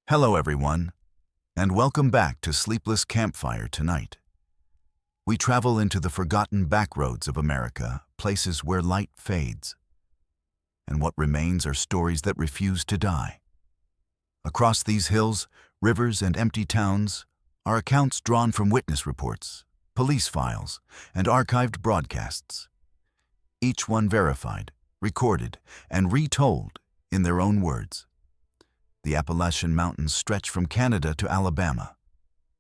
Hello everyone, and welcome back to Sleepless Campfire tonight. We travel into the forgotten backroads of America, places where light fades. And what remains are stories that refuse to die. Across these hills, rivers, and empty towns are accounts drawn from witness reports, police files, and archived broadcasts. Each one verified, recorded, and retold in their own words. The Appalachian Mountains stretch from Canada to Alabama,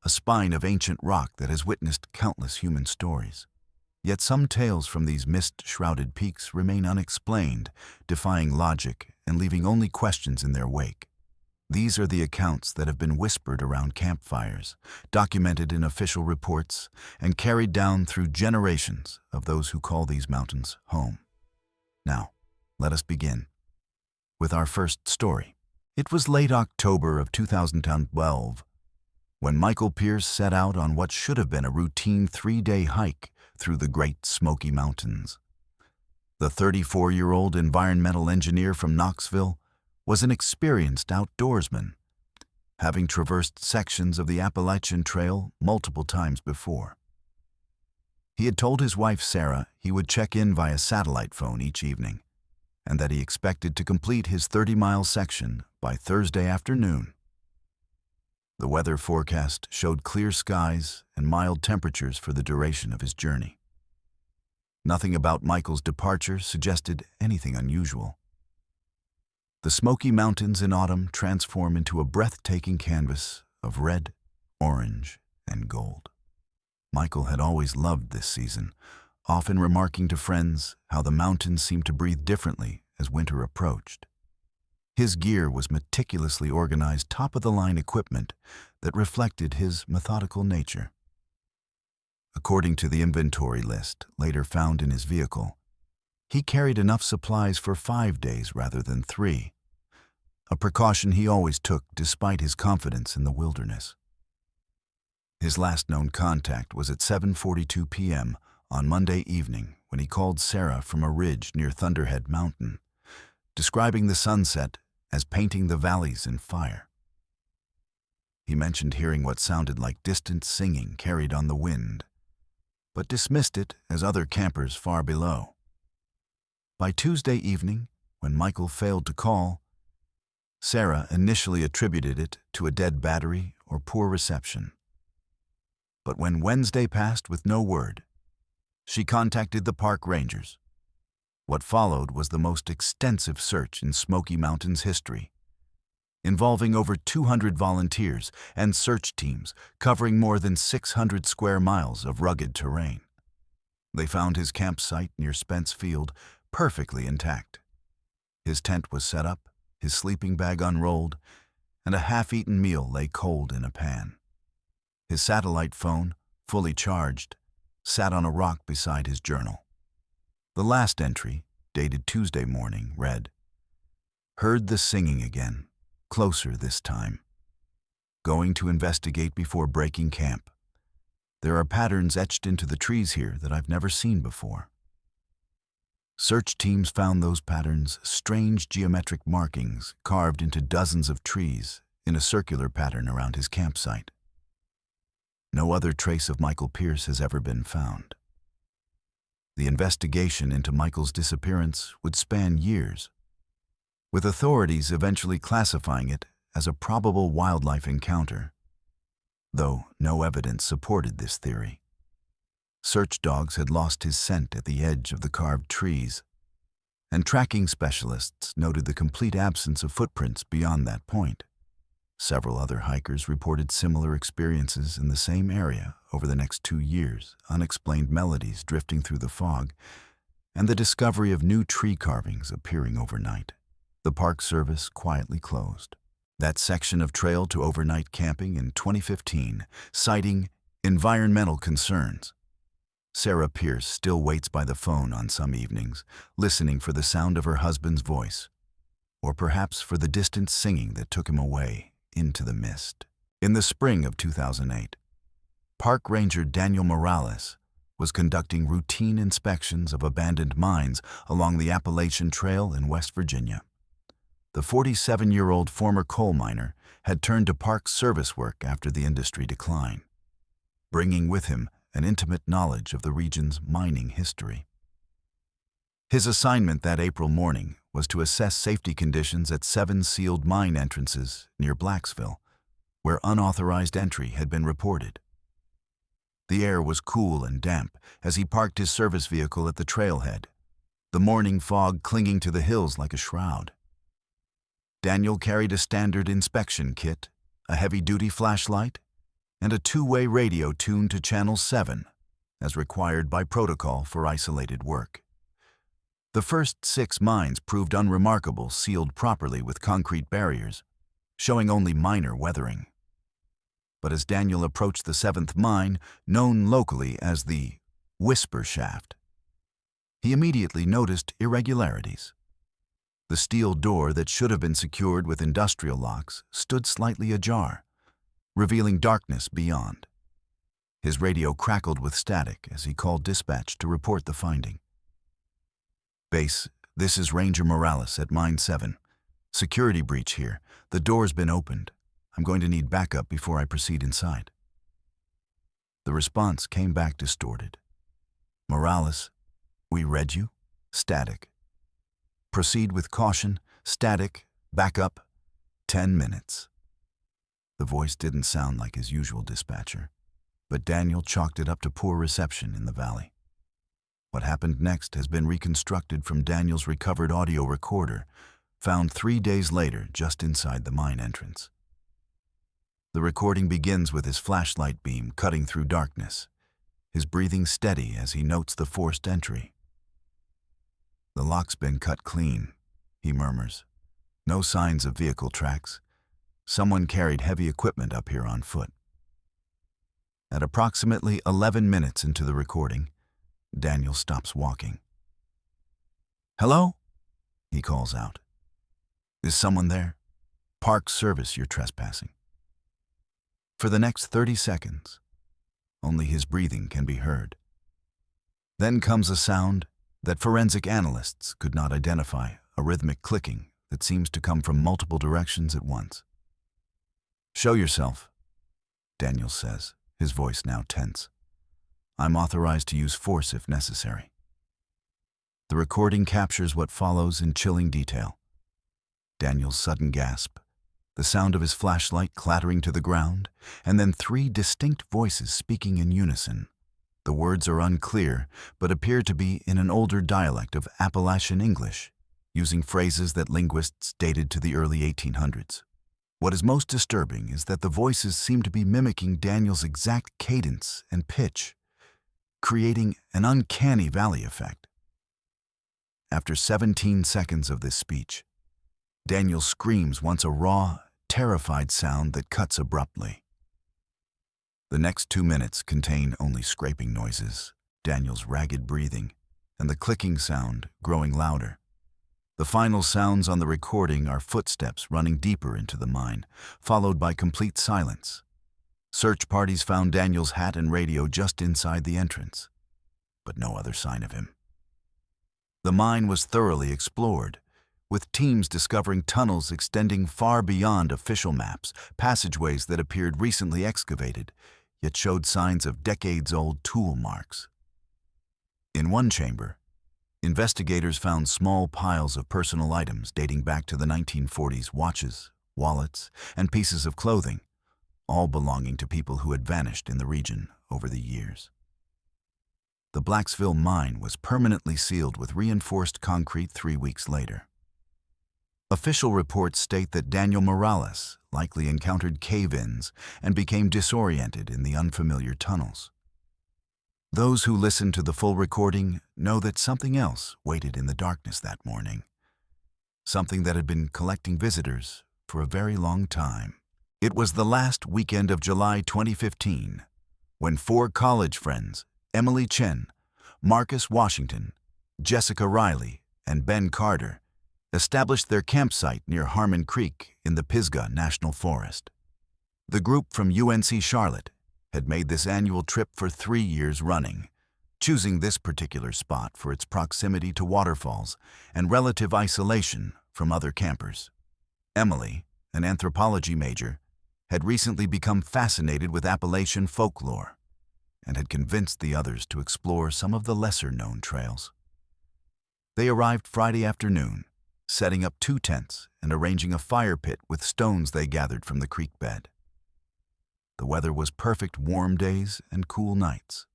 a spine of ancient rock that has witnessed countless human stories. Yet some tales from these mist-shrouded peaks remain unexplained, defying logic and leaving only questions in their wake. These are the accounts that have been whispered around campfires, documented in official reports, and carried down through generations of those who call these mountains home. Now, let us begin with our first story. It was late October of 2012 when Michael Pierce set out on what should have been a routine 3-day hike through the Great Smoky Mountains. The 34-year-old environmental engineer from Knoxville was an experienced outdoorsman, having traversed sections of the Appalachian Trail multiple times before. He had told his wife Sarah he would check in via satellite phone each evening, and that he expected to complete his 30-mile section by Thursday afternoon. The weather forecast showed clear skies and mild temperatures for the duration of his journey. Nothing about Michael's departure suggested anything unusual. The Smoky Mountains in autumn transform into a breathtaking canvas of red, orange, and gold. Michael had always loved this season, often remarking to friends how the mountains seemed to breathe differently as winter approached. His gear was meticulously organized top-of-the-line equipment that reflected his methodical nature. According to the inventory list later found in his vehicle, he carried enough supplies for 5 days rather than 3, a precaution he always took despite his confidence in the wilderness. His last known contact was at 7:42 p.m. on Monday evening when he called Sarah from a ridge near Thunderhead Mountain, describing the sunset as painting the valleys in fire. He mentioned hearing what sounded like distant singing carried on the wind, but dismissed it as other campers far below. By Tuesday evening, when Michael failed to call, Sarah initially attributed it to a dead battery or poor reception. But when Wednesday passed with no word, she contacted the park rangers. What followed was the most extensive search in Smoky Mountains history, involving over 200 volunteers and search teams covering more than 600 square miles of rugged terrain. They found his campsite near Spence Field perfectly intact. His tent was set up, his sleeping bag unrolled, and a half-eaten meal lay cold in a pan. His satellite phone, fully charged, sat on a rock beside his journal. The last entry, dated Tuesday morning, read, "Heard the singing again, closer this time. Going to investigate before breaking camp. There are patterns etched into the trees here that I've never seen before." Search teams found those patterns strange geometric markings carved into dozens of trees in a circular pattern around his campsite. No other trace of Michael Pierce has ever been found. The investigation into Michael's disappearance would span years, with authorities eventually classifying it as a probable wildlife encounter, though no evidence supported this theory. Search dogs had lost his scent at the edge of the carved trees, and tracking specialists noted the complete absence of footprints beyond that point. Several other hikers reported similar experiences in the same area over the next 2 years, unexplained melodies drifting through the fog, and the discovery of new tree carvings appearing overnight. The Park Service quietly closed that section of trail to overnight camping in 2015, citing environmental concerns. Sarah Pierce still waits by the phone on some evenings, listening for the sound of her husband's voice, or perhaps for the distant singing that took him away into the mist. In the spring of 2008, Park Ranger Daniel Morales was conducting routine inspections of abandoned mines along the Appalachian Trail in West Virginia. The 47-year-old former coal miner had turned to park service work after the industry decline, bringing with him an intimate knowledge of the region's mining history. His assignment that April morning was to assess safety conditions at 7 sealed mine entrances near Blacksville, where unauthorized entry had been reported. The air was cool and damp as he parked his service vehicle at the trailhead, the morning fog clinging to the hills like a shroud. Daniel carried a standard inspection kit, a heavy-duty flashlight, and a two-way radio tuned to Channel 7, as required by protocol for isolated work. The first 6 mines proved unremarkable, sealed properly with concrete barriers, showing only minor weathering. But as Daniel approached the 7th mine, known locally as the Whisper Shaft, he immediately noticed irregularities. The steel door that should have been secured with industrial locks stood slightly ajar, revealing darkness beyond. His radio crackled with static as he called dispatch to report the finding. "Base, this is Ranger Morales at Mine 7. Security breach here. The door's been opened. I'm going to need backup before I proceed inside." The response came back distorted. "Morales, we read you. Static. Proceed with caution. Static. Backup. 10 minutes." The voice didn't sound like his usual dispatcher, but Daniel chalked it up to poor reception in the valley. What happened next has been reconstructed from Daniel's recovered audio recorder, found 3 days later just inside the mine entrance. The recording begins with his flashlight beam cutting through darkness, his breathing steady as he notes the forced entry. "The lock's been cut clean," he murmurs. "No signs of vehicle tracks. Someone carried heavy equipment up here on foot." At approximately 11 minutes into the recording, Daniel stops walking. "Hello?" he calls out. "Is someone there? Park service, you're trespassing." For the next 30 seconds, only his breathing can be heard. Then comes a sound that forensic analysts could not identify, a rhythmic clicking that seems to come from multiple directions at once. "Show yourself," Daniel says, his voice now tense. "I'm authorized to use force if necessary." The recording captures what follows in chilling detail. Daniel's sudden gasp, the sound of his flashlight clattering to the ground, and then 3 distinct voices speaking in unison. The words are unclear, but appear to be in an older dialect of Appalachian English, using phrases that linguists dated to the early 1800s. What is most disturbing is that the voices seem to be mimicking Daniel's exact cadence and pitch, creating an uncanny valley effect. After 17 seconds of this speech, Daniel screams once a raw, terrified sound that cuts abruptly. The next 2 minutes contain only scraping noises, Daniel's ragged breathing, and the clicking sound growing louder. The final sounds on the recording are footsteps running deeper into the mine, followed by complete silence. Search parties found Daniel's hat and radio just inside the entrance, but no other sign of him. The mine was thoroughly explored, with teams discovering tunnels extending far beyond official maps, passageways that appeared recently excavated, yet showed signs of decades-old tool marks. In one chamber, investigators found small piles of personal items dating back to the 1940s: watches, wallets, and pieces of clothing, all belonging to people who had vanished in the region over the years. The Blacksville mine was permanently sealed with reinforced concrete 3 weeks later. Official reports state that Daniel Morales likely encountered cave-ins and became disoriented in the unfamiliar tunnels. Those who listened to the full recording know that something else waited in the darkness that morning, something that had been collecting visitors for a very long time. It was the last weekend of July 2015, when 4 college friends, Emily Chen, Marcus Washington, Jessica Riley, and Ben Carter, established their campsite near Harmon Creek in the Pisgah National Forest. The group from UNC Charlotte had made this annual trip for 3 years running, choosing this particular spot for its proximity to waterfalls and relative isolation from other campers. Emily, an anthropology major, had recently become fascinated with Appalachian folklore and had convinced the others to explore some of the lesser-known trails. They arrived Friday afternoon, setting up 2 tents and arranging a fire pit with stones they gathered from the creek bed. The weather was perfect, warm days and cool nights,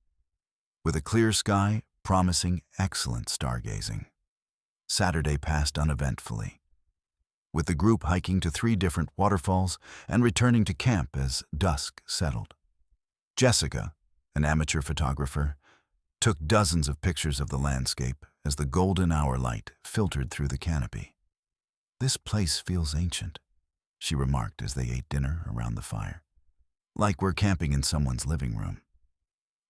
with a clear sky promising excellent stargazing. Saturday passed uneventfully, with the group hiking to 3 different waterfalls and returning to camp as dusk settled. Jessica, an amateur photographer, took dozens of pictures of the landscape as the golden hour light filtered through the canopy. "This place feels ancient," she remarked as they ate dinner around the fire. "Like we're camping in someone's living room."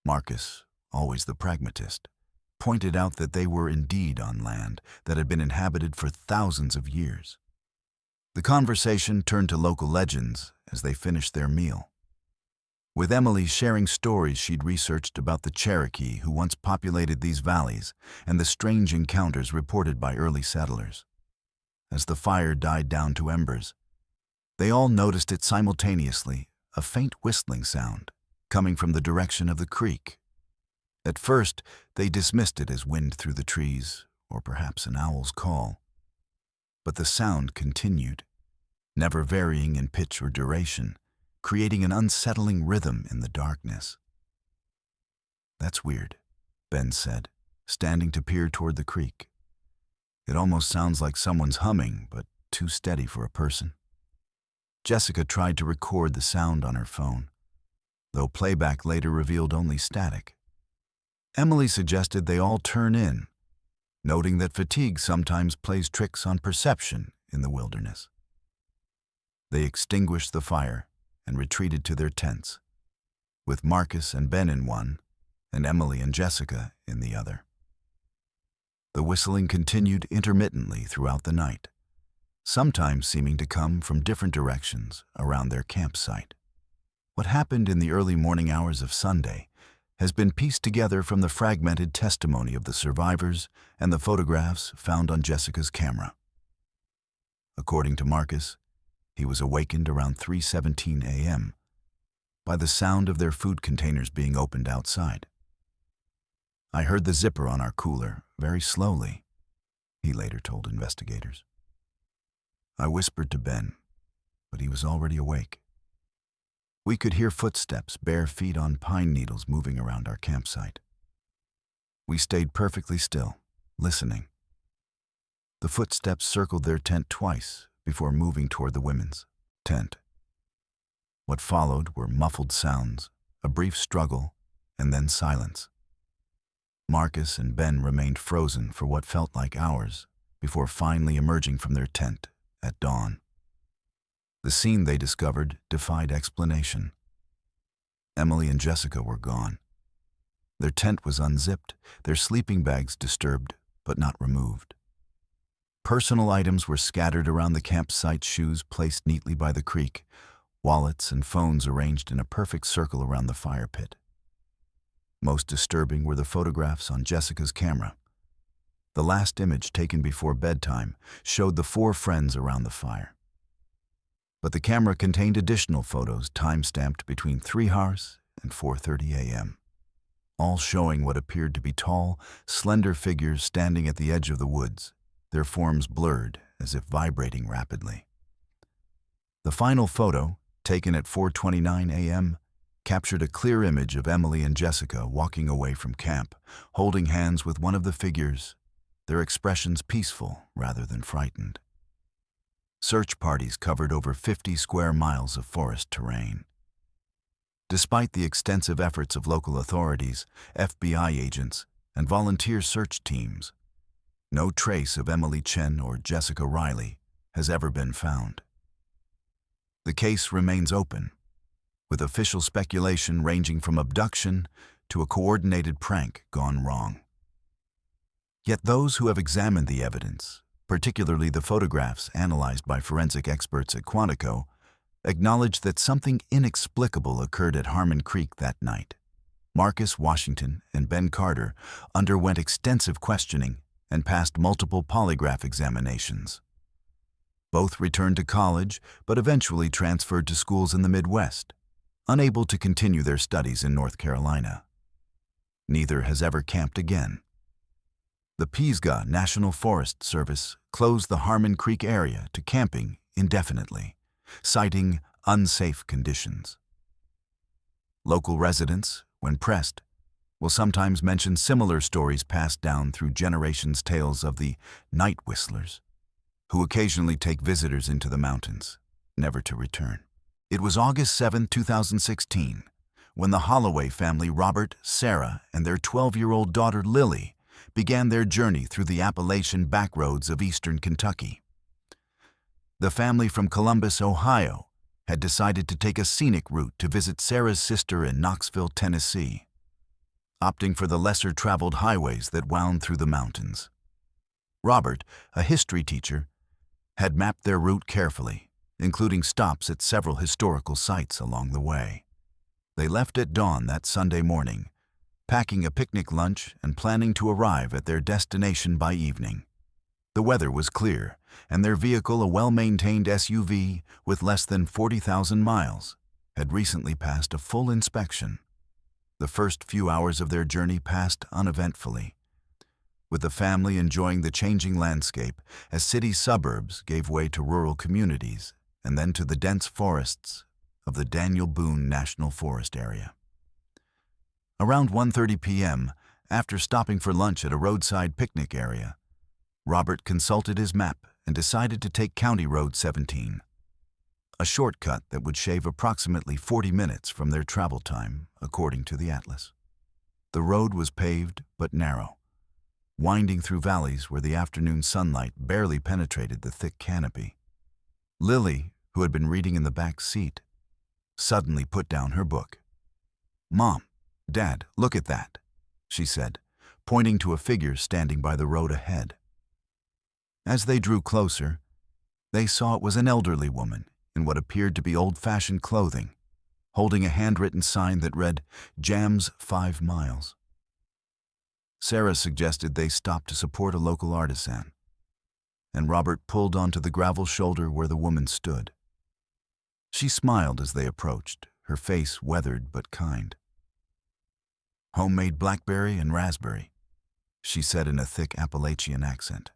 Marcus, always the pragmatist, pointed out that they were indeed on land that had been inhabited for thousands of years. The conversation turned to local legends as they finished their meal, with Emily sharing stories she'd researched about the Cherokee who once populated these valleys and the strange encounters reported by early settlers. As the fire died down to embers, they all noticed it simultaneously, a faint whistling sound coming from the direction of the creek. At first, they dismissed it as wind through the trees, or perhaps an owl's call. But the sound continued, never varying in pitch or duration, creating an unsettling rhythm in the darkness. "That's weird," Ben said, standing to peer toward the creek. "It almost sounds like someone's humming, but too steady for a person." Jessica tried to record the sound on her phone, though playback later revealed only static. Emily suggested they all turn in, noting that fatigue sometimes plays tricks on perception in the wilderness. They extinguished the fire and retreated to their tents, with Marcus and Ben in one and Emily and Jessica in the other. The whistling continued intermittently throughout the night, sometimes seeming to come from different directions around their campsite. What happened in the early morning hours of Sunday has been pieced together from the fragmented testimony of the survivors and the photographs found on Jessica's camera. According to Marcus, he was awakened around 3:17 a.m. by the sound of their food containers being opened outside. "I heard the zipper on our cooler very slowly," he later told investigators. "I whispered to Ben, but he was already awake. We could hear footsteps, bare feet on pine needles moving around our campsite. We stayed perfectly still, listening. The footsteps circled their tent twice before moving toward the women's tent. What followed were muffled sounds, a brief struggle, and then silence. Marcus and Ben remained frozen for what felt like hours before finally emerging from their tent at dawn. The scene they discovered defied explanation. Emily and Jessica were gone. Their tent was unzipped, their sleeping bags disturbed but not removed. Personal items were scattered around the campsite, shoes placed neatly by the creek, wallets and phones arranged in a perfect circle around the fire pit. Most disturbing were the photographs on Jessica's camera. The last image, taken before bedtime, showed the 4 friends around the fire. But the camera contained additional photos time-stamped between 3 hours and 4:30 a.m., all showing what appeared to be tall, slender figures standing at the edge of the woods, their forms blurred as if vibrating rapidly. The final photo, taken at 4:29 a.m., captured a clear image of Emily and Jessica walking away from camp, holding hands with one of the figures, their expressions peaceful rather than frightened. Search parties covered over 50 square miles of forest terrain. Despite the extensive efforts of local authorities, FBI agents, and volunteer search teams, no trace of Emily Chen or Jessica Riley has ever been found. The case remains open, with official speculation ranging from abduction to a coordinated prank gone wrong. Yet those who have examined the evidence, particularly the photographs analyzed by forensic experts at Quantico, acknowledge that something inexplicable occurred at Harmon Creek that night. Marcus Washington and Ben Carter underwent extensive questioning and passed multiple polygraph examinations. Both returned to college, but eventually transferred to schools in the Midwest, unable to continue their studies in North Carolina. Neither has ever camped again. The Pisgah National Forest Service closed the Harmon Creek area to camping indefinitely, citing unsafe conditions. Local residents, when pressed, will sometimes mention similar stories passed down through generations, tales of the night whistlers, who occasionally take visitors into the mountains, never to return. It was August 7, 2016, when the Holloway family, Robert, Sarah, and their 12-year-old daughter Lily, began their journey through the Appalachian backroads of eastern Kentucky. The family from Columbus, Ohio, had decided to take a scenic route to visit Sarah's sister in Knoxville, Tennessee, opting for the lesser-traveled highways that wound through the mountains. Robert, a history teacher, had mapped their route carefully, including stops at several historical sites along the way. They left at dawn that Sunday morning, packing a picnic lunch and planning to arrive at their destination by evening. The weather was clear, and their vehicle, a well-maintained SUV with less than 40,000 miles, had recently passed a full inspection. The first few hours of their journey passed uneventfully, with the family enjoying the changing landscape as city suburbs gave way to rural communities and then to the dense forests of the Daniel Boone National Forest area. Around 1:30 p.m., after stopping for lunch at a roadside picnic area, Robert consulted his map and decided to take County Road 17, a shortcut that would shave approximately 40 minutes from their travel time, according to the atlas. The road was paved but narrow, winding through valleys where the afternoon sunlight barely penetrated the thick canopy. Lily, who had been reading in the back seat, suddenly put down her book. "Mom, Dad, look at that," she said, pointing to a figure standing by the road ahead. As they drew closer, they saw it was an elderly woman in what appeared to be old-fashioned clothing, holding a handwritten sign that read, "Jams 5 miles." Sarah suggested they stop to support a local artisan, and Robert pulled onto the gravel shoulder where the woman stood. She smiled as they approached, her face weathered but kind. "Homemade blackberry and raspberry," she said in a thick Appalachian accent.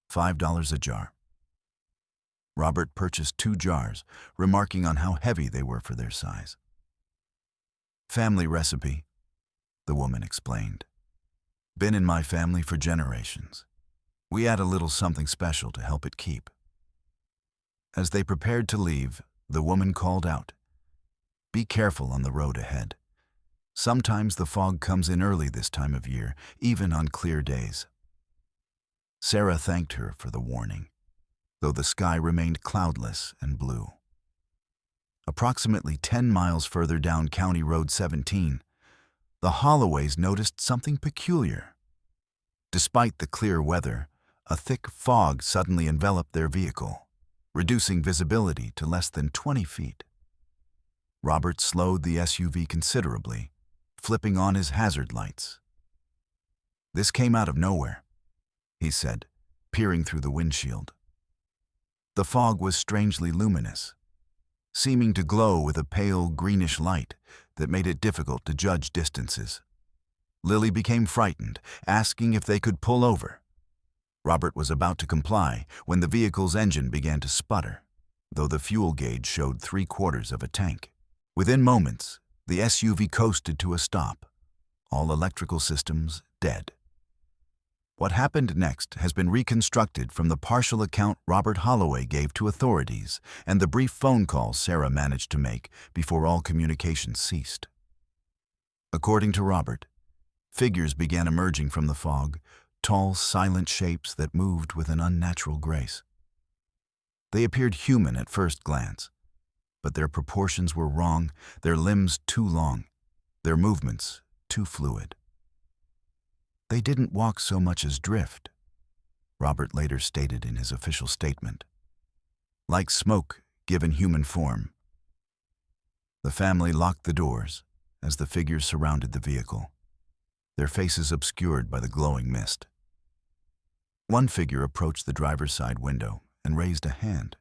$5 a jar. Robert purchased 2 jars, remarking on how heavy they were for their size. "Family recipe," the woman explained. "Been in my family for generations. We add a little something special to help it keep." As they prepared to leave, the woman called out, "Be careful on the road ahead. Sometimes the fog comes in early this time of year, even on clear days." Sarah thanked her for the warning, though the sky remained cloudless and blue. Approximately 10 miles further down County Road 17, the Holloways noticed something peculiar. Despite the clear weather, a thick fog suddenly enveloped their vehicle, reducing visibility to less than 20 feet. Robert slowed the SUV considerably, flipping on his hazard lights. "This came out of nowhere," he said, peering through the windshield. The fog was strangely luminous, seeming to glow with a pale greenish light that made it difficult to judge distances. Lily became frightened, asking if they could pull over. Robert was about to comply when the vehicle's engine began to sputter, though the fuel gauge showed 3/4 of a tank. Within moments, the SUV coasted to a stop, all electrical systems dead. What happened next has been reconstructed from the partial account Robert Holloway gave to authorities and the brief phone call Sarah managed to make before all communication ceased. According to Robert, figures began emerging from the fog, tall, silent shapes that moved with an unnatural grace. They appeared human at first glance, but their proportions were wrong, their limbs too long, their movements too fluid. "They didn't walk so much as drift," Robert later stated in his official statement. "Like smoke given human form." The family locked the doors as the figures surrounded the vehicle, their faces obscured by the glowing mist. One figure approached the driver's side window and raised a hand,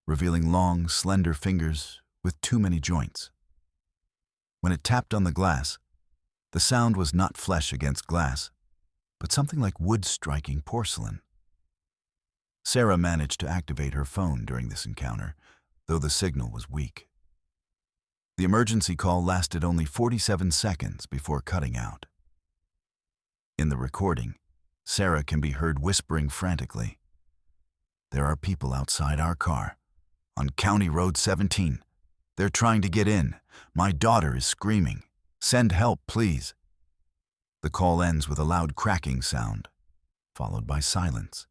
revealing long, slender fingers with too many joints. When it tapped on the glass, the sound was not flesh against glass, but something like wood striking porcelain. Sarah managed to activate her phone during this encounter, though the signal was weak. The emergency call lasted only 47 seconds before cutting out. In the recording, Sarah can be heard whispering frantically, "There are people outside our car, on County Road 17. They're trying to get in. My daughter is screaming. Send help, please." The call ends with a loud cracking sound, followed by silence.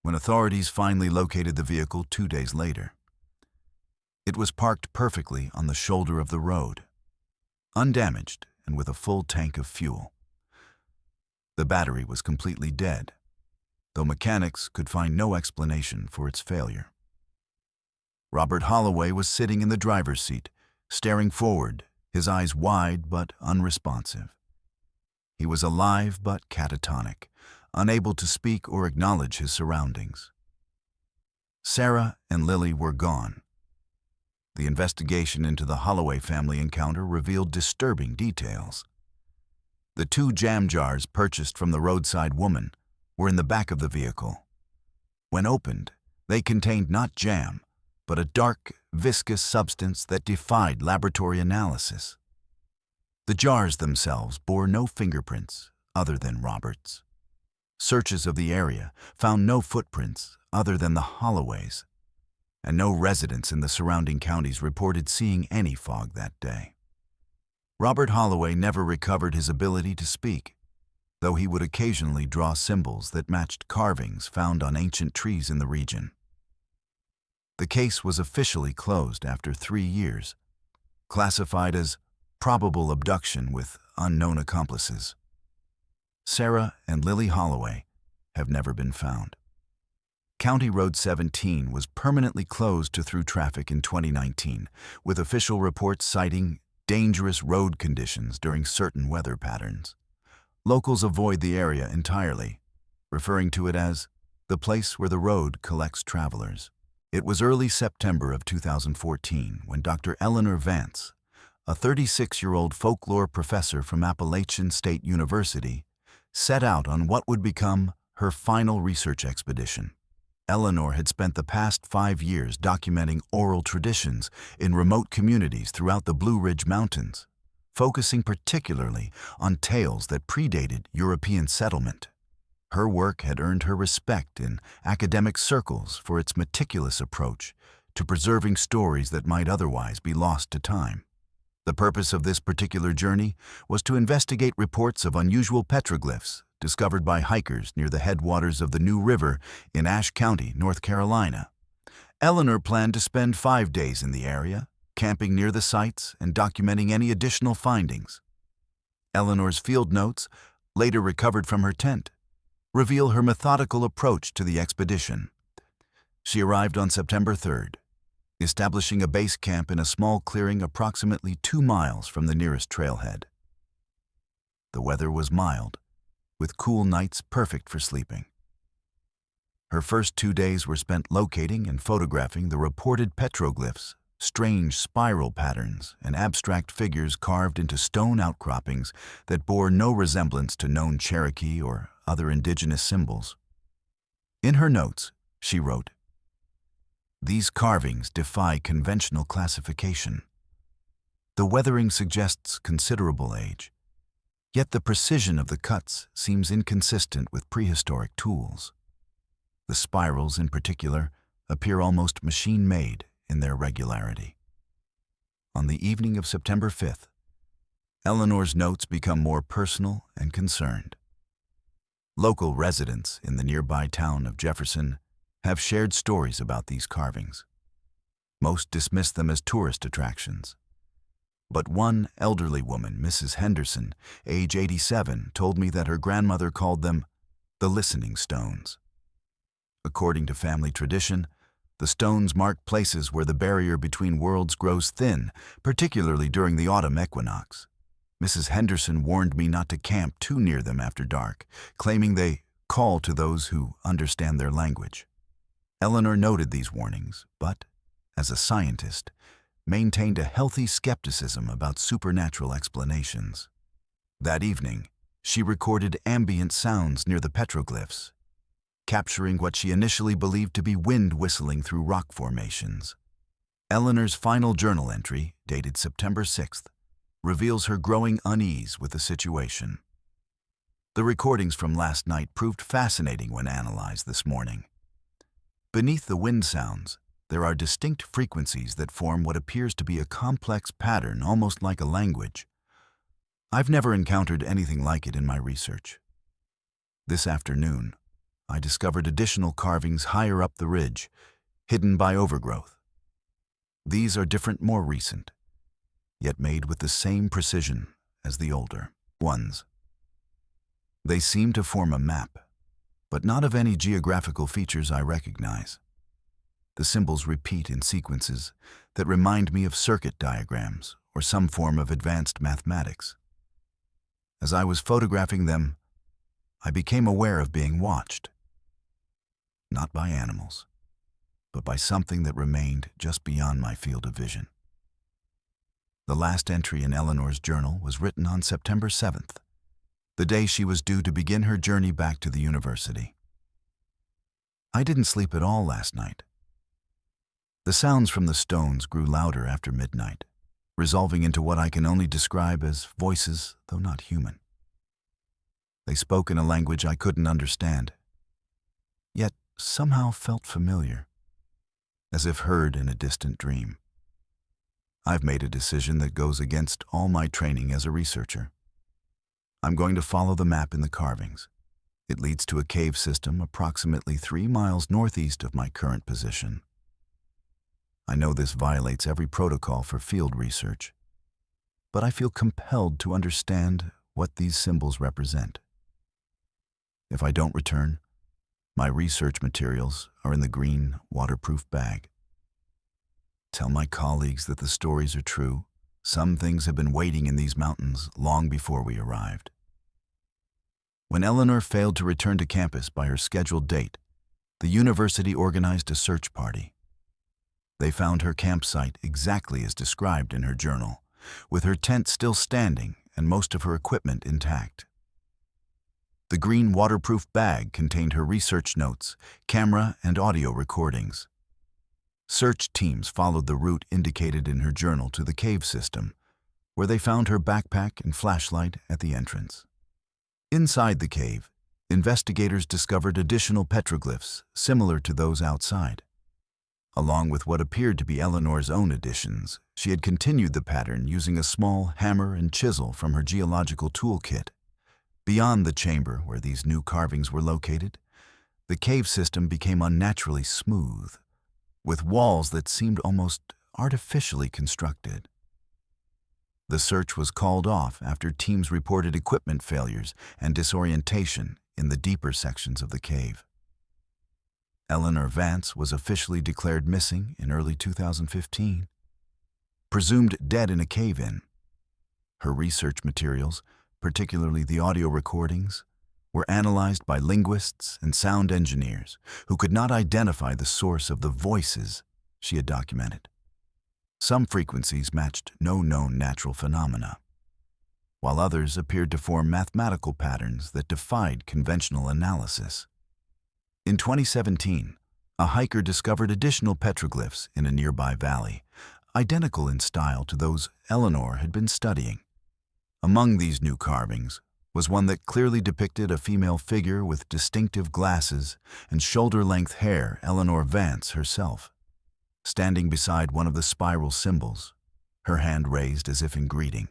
When authorities finally located the vehicle 2 days later, it was parked perfectly on the shoulder of the road, undamaged and with a full tank of fuel. The battery was completely dead, though mechanics could find no explanation for its failure. Robert Holloway was sitting in the driver's seat, staring forward, his eyes wide but unresponsive. He was alive but catatonic, unable to speak or acknowledge his surroundings. Sarah and Lily were gone. The investigation into the Holloway family encounter revealed disturbing details. The 2 jam jars purchased from the roadside woman were in the back of the vehicle. When opened, they contained not jam, but a dark, viscous substance that defied laboratory analysis. The jars themselves bore no fingerprints other than Robert's. Searches of the area found no footprints other than the Holloways, and no residents in the surrounding counties reported seeing any fog that day. Robert Holloway never recovered his ability to speak, though he would occasionally draw symbols that matched carvings found on ancient trees in the region. The case was officially closed after 3 years, classified as probable abduction with unknown accomplices. Sarah and Lily Holloway have never been found. County Road 17 was permanently closed to through traffic in 2019, with official reports citing dangerous road conditions during certain weather patterns. Locals avoid the area entirely, referring to it as the place where the road collects travelers. It was early September of 2014 when Dr. Eleanor Vance, a 36-year-old folklore professor from Appalachian State University, set out on what would become her final research expedition. Eleanor had spent the past 5 years documenting oral traditions in remote communities throughout the Blue Ridge Mountains, focusing particularly on tales that predated European settlement. Her work had earned her respect in academic circles for its meticulous approach to preserving stories that might otherwise be lost to time. The purpose of this particular journey was to investigate reports of unusual petroglyphs discovered by hikers near the headwaters of the New River in Ashe County, North Carolina. Eleanor planned to spend 5 days in the area, camping near the sites and documenting any additional findings. Eleanor's field notes, later recovered from her tent, reveal her methodical approach to the expedition. She arrived on September 3rd, establishing a base camp in a small clearing approximately 2 miles from the nearest trailhead. The weather was mild, with cool nights perfect for sleeping. Her first 2 days were spent locating and photographing the reported petroglyphs, strange spiral patterns, and abstract figures carved into stone outcroppings that bore no resemblance to known Cherokee or other indigenous symbols. In her notes, she wrote, "These carvings defy conventional classification. The weathering suggests considerable age, yet the precision of the cuts seems inconsistent with prehistoric tools. The spirals, in particular, appear almost machine-made in their regularity." On the evening of September 5th, Eleanor's notes become more personal and concerned. Local residents in the nearby town of Jefferson have shared stories about these carvings. Most dismiss them as tourist attractions. But one elderly woman, Mrs. Henderson, age 87, told me that her grandmother called them the listening stones. According to family tradition, the stones mark places where the barrier between worlds grows thin, particularly during the autumn equinox. Mrs. Henderson warned me not to camp too near them after dark, claiming they call to those who understand their language. Eleanor noted these warnings, but, as a scientist, maintained a healthy skepticism about supernatural explanations. That evening, she recorded ambient sounds near the petroglyphs, capturing what she initially believed to be wind whistling through rock formations. Eleanor's final journal entry, dated September 6th, reveals her growing unease with the situation. The recordings from last night proved fascinating when analyzed this morning. Beneath the wind sounds, there are distinct frequencies that form what appears to be a complex pattern, almost like a language. I've never encountered anything like it in my research. This afternoon, I discovered additional carvings higher up the ridge, hidden by overgrowth. These are different, more recent, yet made with the same precision as the older ones. They seem to form a map, but not of any geographical features I recognize. The symbols repeat in sequences that remind me of circuit diagrams or some form of advanced mathematics. As I was photographing them, I became aware of being watched. Not by animals, but by something that remained just beyond my field of vision. The last entry in Eleanor's journal was written on September 7th, the day she was due to begin her journey back to the university. I didn't sleep at all last night. The sounds from the stones grew louder after midnight, resolving into what I can only describe as voices, though not human. They spoke in a language I couldn't understand, yet somehow felt familiar, as if heard in a distant dream. I've made a decision that goes against all my training as a researcher. I'm going to follow the map in the carvings. It leads to a cave system approximately 3 miles northeast of my current position. I know this violates every protocol for field research, but I feel compelled to understand what these symbols represent. If I don't return, my research materials are in the green, waterproof bag. Tell my colleagues that the stories are true. Some things have been waiting in these mountains long before we arrived. When Eleanor failed to return to campus by her scheduled date, the university organized a search party. They found her campsite exactly as described in her journal, with her tent still standing and most of her equipment intact. The green waterproof bag contained her research notes, camera, and audio recordings. Search teams followed the route indicated in her journal to the cave system, where they found her backpack and flashlight at the entrance. Inside the cave, investigators discovered additional petroglyphs similar to those outside. Along with what appeared to be Eleanor's own additions, she had continued the pattern using a small hammer and chisel from her geological toolkit. Beyond the chamber where these new carvings were located, the cave system became unnaturally smooth, with walls that seemed almost artificially constructed. The search was called off after teams reported equipment failures and disorientation in the deeper sections of the cave. Eleanor Vance was officially declared missing in early 2015, presumed dead in a cave-in. Her research materials, particularly the audio recordings, were analyzed by linguists and sound engineers who could not identify the source of the voices she had documented. Some frequencies matched no known natural phenomena, while others appeared to form mathematical patterns that defied conventional analysis. In 2017, a hiker discovered additional petroglyphs in a nearby valley, identical in style to those Eleanor had been studying. Among these new carvings was one that clearly depicted a female figure with distinctive glasses and shoulder-length hair, Eleanor Vance herself, standing beside one of the spiral symbols, her hand raised as if in greeting.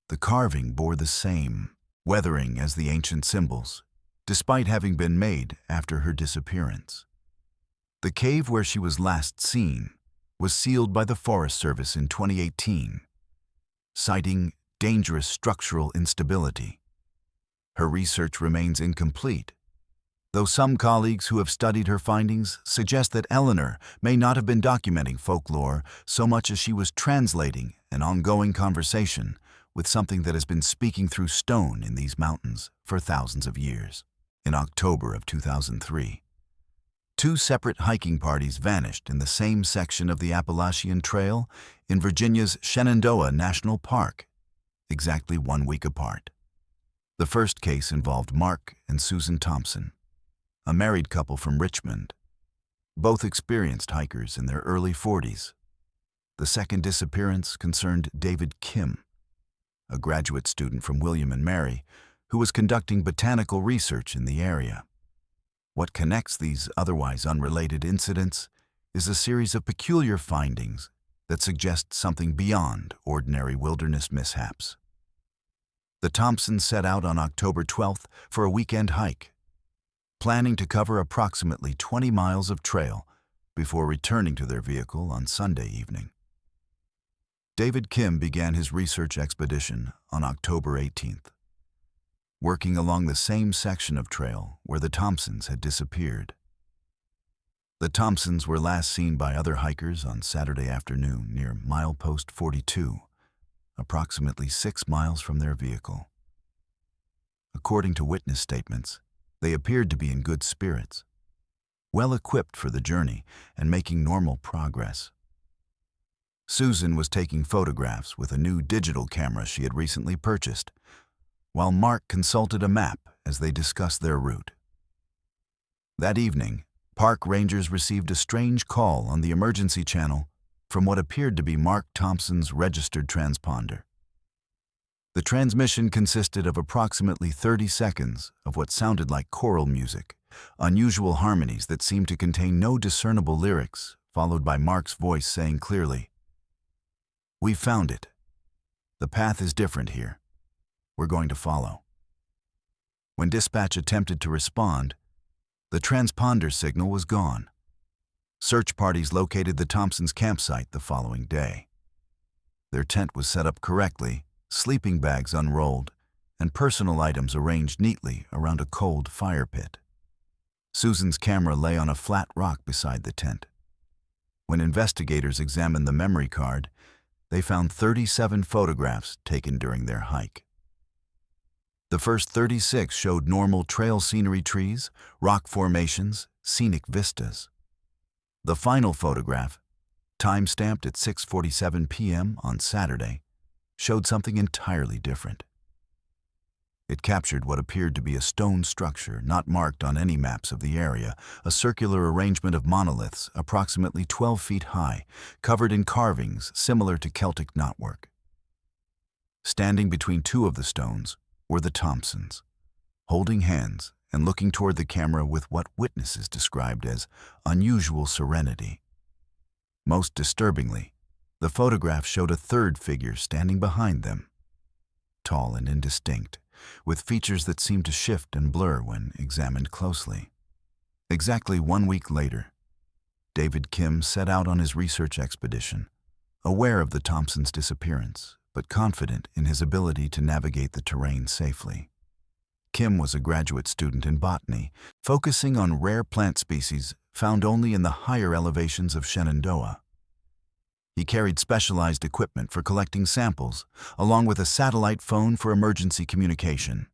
The carving bore the same weathering as the ancient symbols, despite having been made after her disappearance. The cave where she was last seen was sealed by the Forest Service in 2018, citing dangerous structural instability. Her research remains incomplete, though some colleagues who have studied her findings suggest that Eleanor may not have been documenting folklore so much as she was translating an ongoing conversation with something that has been speaking through stone in these mountains for thousands of years. In October of 2003, Two separate hiking parties vanished in the same section of the Appalachian Trail in Virginia's Shenandoah National Park, exactly 1 week apart. The first case involved Mark and Susan Thompson, a married couple from Richmond, both experienced hikers in their early 40s. The second disappearance concerned David Kim, a graduate student from William and Mary, who was conducting botanical research in the area. What connects these otherwise unrelated incidents is a series of peculiar findings that suggest something beyond ordinary wilderness mishaps. The Thompsons set out on October 12th for a weekend hike, planning to cover approximately 20 miles of trail before returning to their vehicle on Sunday evening. David Kim began his research expedition on October 18th, working along the same section of trail where the Thompsons had disappeared. The Thompsons were last seen by other hikers on Saturday afternoon near milepost 42, approximately 6 miles from their vehicle. According to witness statements, they appeared to be in good spirits, well equipped for the journey and making normal progress. Susan was taking photographs with a new digital camera she had recently purchased, while Mark consulted a map as they discussed their route. That evening, park rangers received a strange call on the emergency channel from what appeared to be Mark Thompson's registered transponder. The transmission consisted of approximately 30 seconds of what sounded like choral music, unusual harmonies that seemed to contain no discernible lyrics, followed by Mark's voice saying clearly, "We found it. The path is different here. We're going to follow." When dispatch attempted to respond, the transponder signal was gone. Search parties located the Thompsons' campsite the following day. Their tent was set up correctly, sleeping bags unrolled, and personal items arranged neatly around a cold fire pit. Susan's camera lay on a flat rock beside the tent. When investigators examined the memory card, they found 37 photographs taken during their hike. The first 36 showed normal trail scenery, trees, rock formations, scenic vistas. The final photograph, time-stamped at 6:47 p.m. on Saturday, showed something entirely different. It captured what appeared to be a stone structure not marked on any maps of the area, a circular arrangement of monoliths approximately 12 feet high, covered in carvings similar to Celtic knotwork. Standing between two of the stones were the Thompsons, holding hands and looking toward the camera with what witnesses described as unusual serenity. Most disturbingly, the photograph showed a third figure standing behind them, tall and indistinct, with features that seemed to shift and blur when examined closely. Exactly 1 week later, David Kim set out on his research expedition, aware of the Thompsons' disappearance, but confident in his ability to navigate the terrain safely. Kim was a graduate student in botany, focusing on rare plant species found only in the higher elevations of Shenandoah. He carried specialized equipment for collecting samples, along with a satellite phone for emergency communication.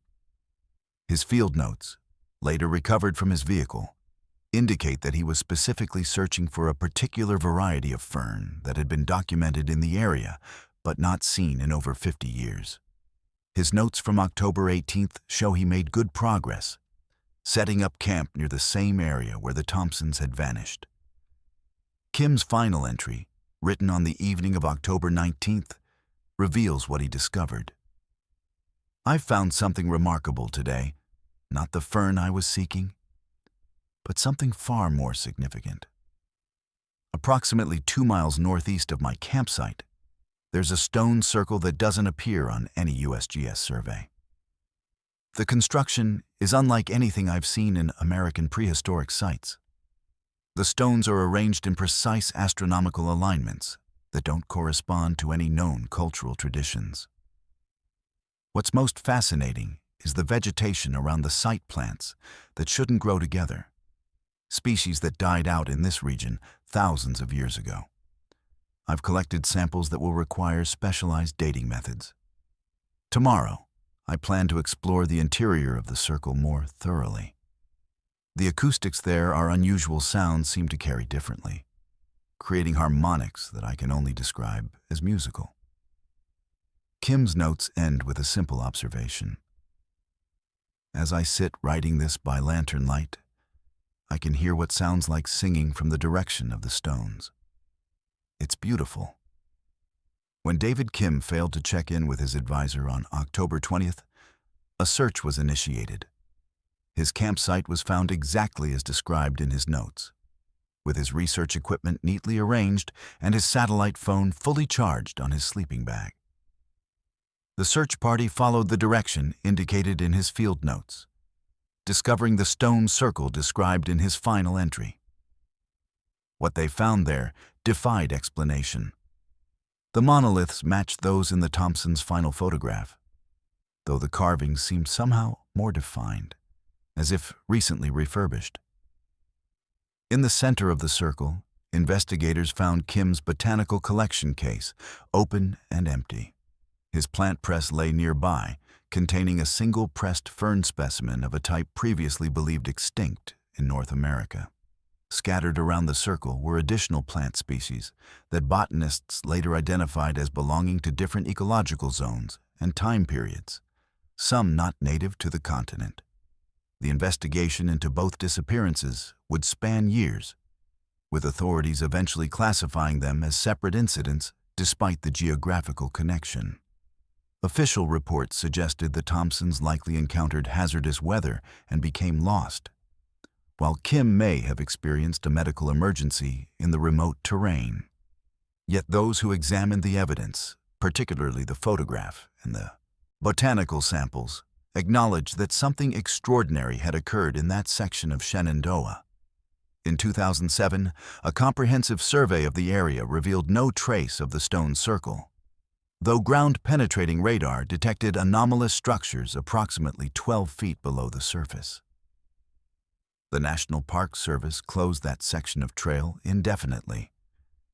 His field notes, later recovered from his vehicle, indicate that he was specifically searching for a particular variety of fern that had been documented in the area, but not seen in over 50 years. His notes from October 18th show he made good progress, setting up camp near the same area where the Thompsons had vanished. Kim's final entry, written on the evening of October 19th, reveals what he discovered. "I found something remarkable today, not the fern I was seeking, but something far more significant. Approximately 2 miles northeast of my campsite, there's a stone circle that doesn't appear on any USGS survey. The construction is unlike anything I've seen in American prehistoric sites. The stones are arranged in precise astronomical alignments that don't correspond to any known cultural traditions. What's most fascinating is the vegetation around the site plants that shouldn't grow together, species that died out in this region thousands of years ago. I've collected samples that will require specialized dating methods. Tomorrow, I plan to explore the interior of the circle more thoroughly." The acoustics there are unusual sounds seem to carry differently, creating harmonics that I can only describe as musical. Kim's notes end with a simple observation. As I sit writing this by lantern light, I can hear what sounds like singing from the direction of the stones. It's beautiful. When David Kim failed to check in with his advisor on October 20th, a search was initiated. His campsite was found exactly as described in his notes, with his research equipment neatly arranged and his satellite phone fully charged on his sleeping bag. The search party followed the direction indicated in his field notes, discovering the stone circle described in his final entry. What they found there defied explanation. The monoliths matched those in the Thompsons' final photograph, though the carvings seemed somehow more defined, as if recently refurbished. In the center of the circle, investigators found Kim's botanical collection case, open and empty. His plant press lay nearby, containing a single pressed fern specimen of a type previously believed extinct in North America. Scattered around the circle were additional plant species that botanists later identified as belonging to different ecological zones and time periods, some not native to the continent. The investigation into both disappearances would span years, with authorities eventually classifying them as separate incidents despite the geographical connection. Official reports suggested the Thompsons likely encountered hazardous weather and became lost, while Kim may have experienced a medical emergency in the remote terrain. Yet those who examined the evidence, particularly the photograph and the botanical samples, acknowledged that something extraordinary had occurred in that section of Shenandoah. In 2007, a comprehensive survey of the area revealed no trace of the stone circle, though ground-penetrating radar detected anomalous structures approximately 12 feet below the surface. The National Park Service closed that section of trail indefinitely,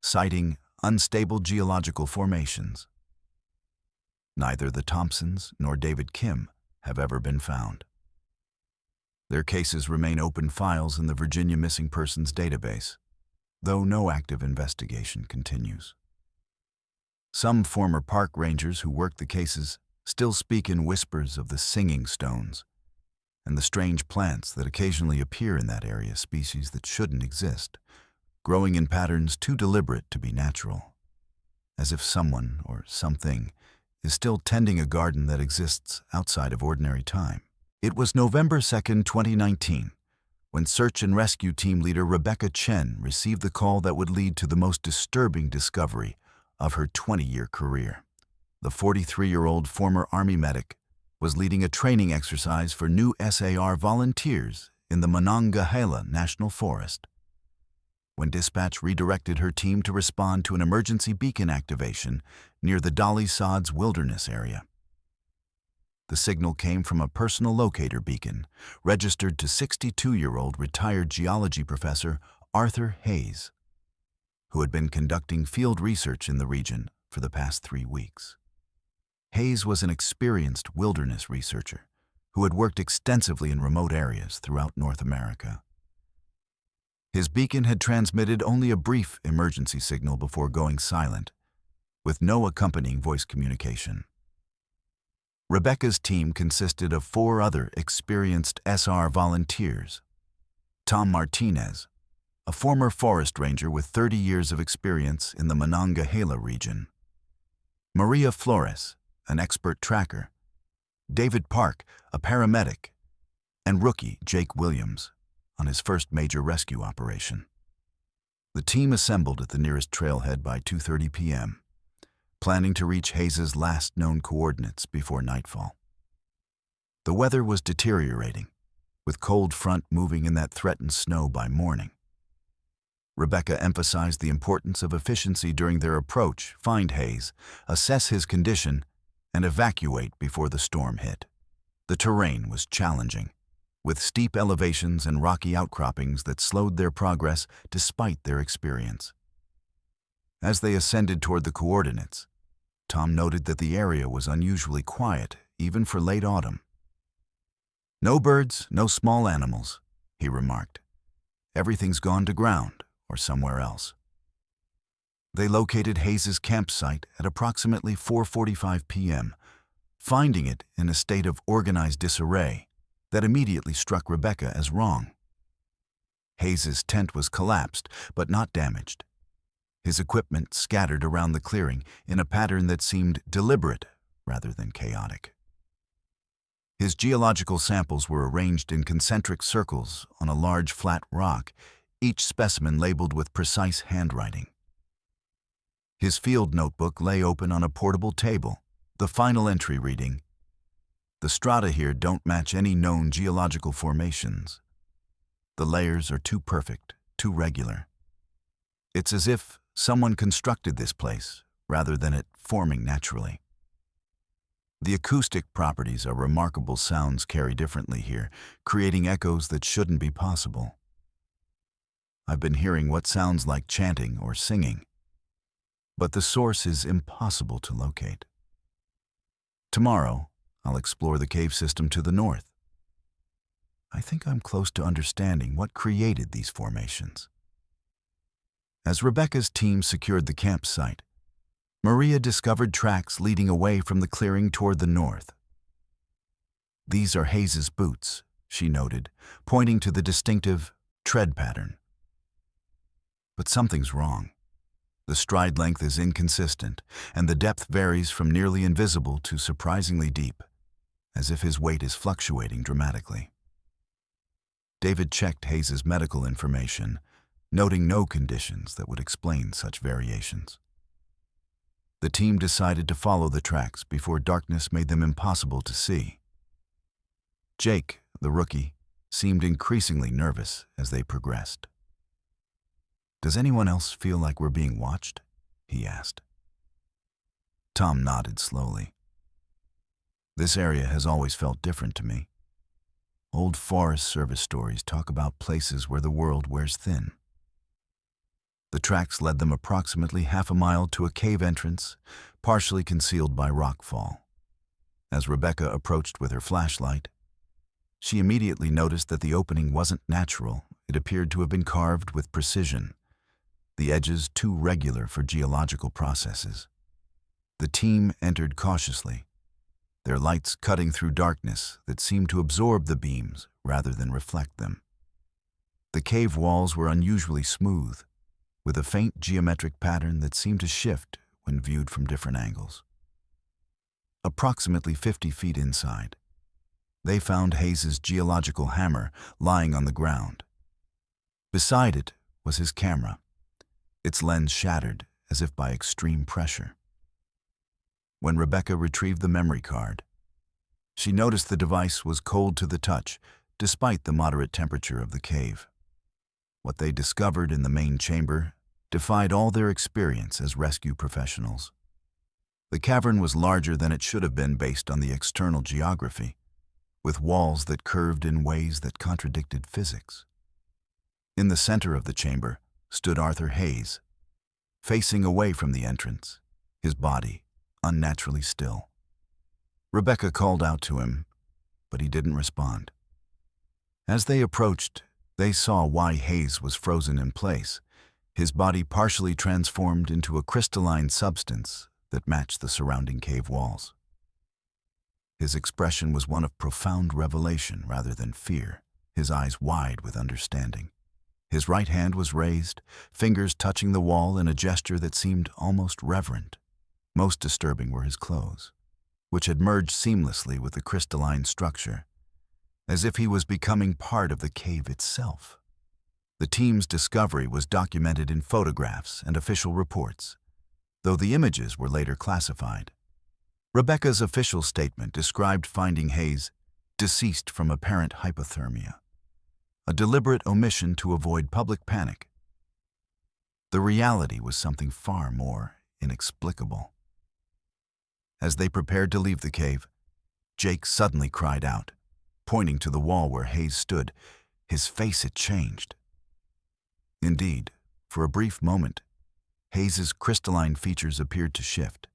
citing unstable geological formations. Neither the Thompsons nor David Kim have ever been found. Their cases remain open files in the Virginia Missing Persons Database, though no active investigation continues. Some former park rangers who worked the cases still speak in whispers of the singing stones and the strange plants that occasionally appear in that area, species that shouldn't exist, growing in patterns too deliberate to be natural, as if someone or something is still tending a garden that exists outside of ordinary time. It was November 2nd, 2019, when search and rescue team leader Rebecca Chen received the call that would lead to the most disturbing discovery of her 20-year career. The 43-year-old former Army medic was leading a training exercise for new SAR volunteers in the Monongahela National Forest. When dispatch redirected her team to respond to an emergency beacon activation near the Dolly Sods Wilderness area. The signal came from a personal locator beacon registered to 62-year-old retired geology professor Arthur Hayes, who had been conducting field research in the region for the past 3 weeks. Hayes was an experienced wilderness researcher who had worked extensively in remote areas throughout North America. His beacon had transmitted only a brief emergency signal before going silent, with no accompanying voice communication. Rebecca's team consisted of 4 other experienced SR volunteers: Tom Martinez, a former forest ranger with 30 years of experience in the Monongahela region; Maria Flores, an expert tracker; David Park, a paramedic; and rookie Jake Williams, on his first major rescue operation. The team assembled at the nearest trailhead by 2:30 p.m., planning to reach Hayes's last known coordinates before nightfall. The weather was deteriorating, with cold front moving in that threatened snow by morning. Rebecca emphasized the importance of efficiency during their approach, find Hayes, assess his condition, and evacuate before the storm hit. The terrain was challenging, with steep elevations and rocky outcroppings that slowed their progress despite their experience. As they ascended toward the coordinates, Tom noted that the area was unusually quiet, even for late autumn. No birds, no small animals, he remarked. "Everything's gone to ground or somewhere else." They located Hayes's campsite at approximately 4:45 p.m., finding it in a state of organized disarray that immediately struck Rebecca as wrong. Hayes's tent was collapsed, but not damaged. His equipment scattered around the clearing in a pattern that seemed deliberate rather than chaotic. His geological samples were arranged in concentric circles on a large flat rock, each specimen labeled with precise handwriting. His field notebook lay open on a portable table, the final entry reading, "The strata here don't match any known geological formations. The layers are too perfect, too regular. It's as if someone constructed this place rather than it forming naturally. The acoustic properties are remarkable. Sounds carry differently here, creating echoes that shouldn't be possible. I've been hearing what sounds like chanting or singing, but the source is impossible to locate. Tomorrow, I'll explore the cave system to the north. I think I'm close to understanding what created these formations." As Rebecca's team secured the campsite, Maria discovered tracks leading away from the clearing toward the north. "These are Hayes's boots," she noted, pointing to the distinctive tread pattern. "But something's wrong. The stride length is inconsistent, and the depth varies from nearly invisible to surprisingly deep, as if his weight is fluctuating dramatically." David checked Hayes's medical information, noting no conditions that would explain such variations. The team decided to follow the tracks before darkness made them impossible to see. Jake, the rookie, seemed increasingly nervous as they progressed. "Does anyone else feel like we're being watched?" he asked. Tom nodded slowly. "This area has always felt different to me. Old Forest Service stories talk about places where the world wears thin." The tracks led them approximately half a mile to a cave entrance, partially concealed by rockfall. As Rebecca approached with her flashlight, she immediately noticed that the opening wasn't natural. It appeared to have been carved with precision, the edges too regular for geological processes. The team entered cautiously, their lights cutting through darkness that seemed to absorb the beams rather than reflect them. The cave walls were unusually smooth, with a faint geometric pattern that seemed to shift when viewed from different angles. Approximately 50 feet inside, they found Hayes's geological hammer lying on the ground. Beside it was his camera, its lens shattered as if by extreme pressure. When Rebecca retrieved the memory card, she noticed the device was cold to the touch, despite the moderate temperature of the cave. What they discovered in the main chamber defied all their experience as rescue professionals. The cavern was larger than it should have been based on the external geography, with walls that curved in ways that contradicted physics. In the center of the chamber stood Arthur Hayes, facing away from the entrance, his body unnaturally still. Rebecca called out to him, but he didn't respond. As they approached, they saw why Hayes was frozen in place, his body partially transformed into a crystalline substance that matched the surrounding cave walls. His expression was one of profound revelation rather than fear, his eyes wide with understanding. His right hand was raised, fingers touching the wall in a gesture that seemed almost reverent. Most disturbing were his clothes, which had merged seamlessly with the crystalline structure, as if he was becoming part of the cave itself. The team's discovery was documented in photographs and official reports, though the images were later classified. Rebecca's official statement described finding Hayes deceased from apparent hypothermia, a deliberate omission to avoid public panic. The reality was something far more inexplicable. As they prepared to leave the cave, Jake suddenly cried out, pointing to the wall where Hayes stood. His face had changed. Indeed, for a brief moment, Hayes's crystalline features appeared to shift,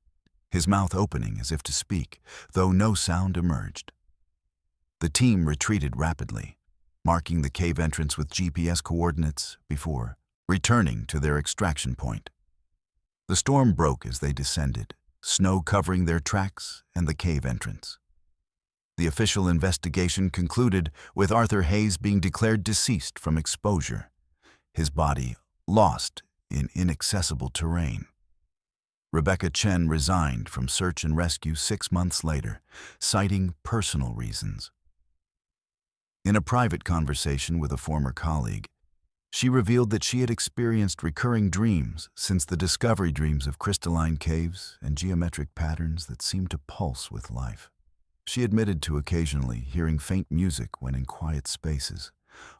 his mouth opening as if to speak, though no sound emerged. The team retreated rapidly, marking the cave entrance with GPS coordinates before returning to their extraction point. The storm broke as they descended, snow covering their tracks and the cave entrance. The official investigation concluded with Arthur Hayes being declared deceased from exposure, his body lost in inaccessible terrain. Rebecca Chen resigned from search and rescue 6 months later, citing personal reasons. In a private conversation with a former colleague, she revealed that she had experienced recurring dreams since the discovery, dreams of crystalline caves and geometric patterns that seemed to pulse with life. She admitted to occasionally hearing faint music when in quiet spaces,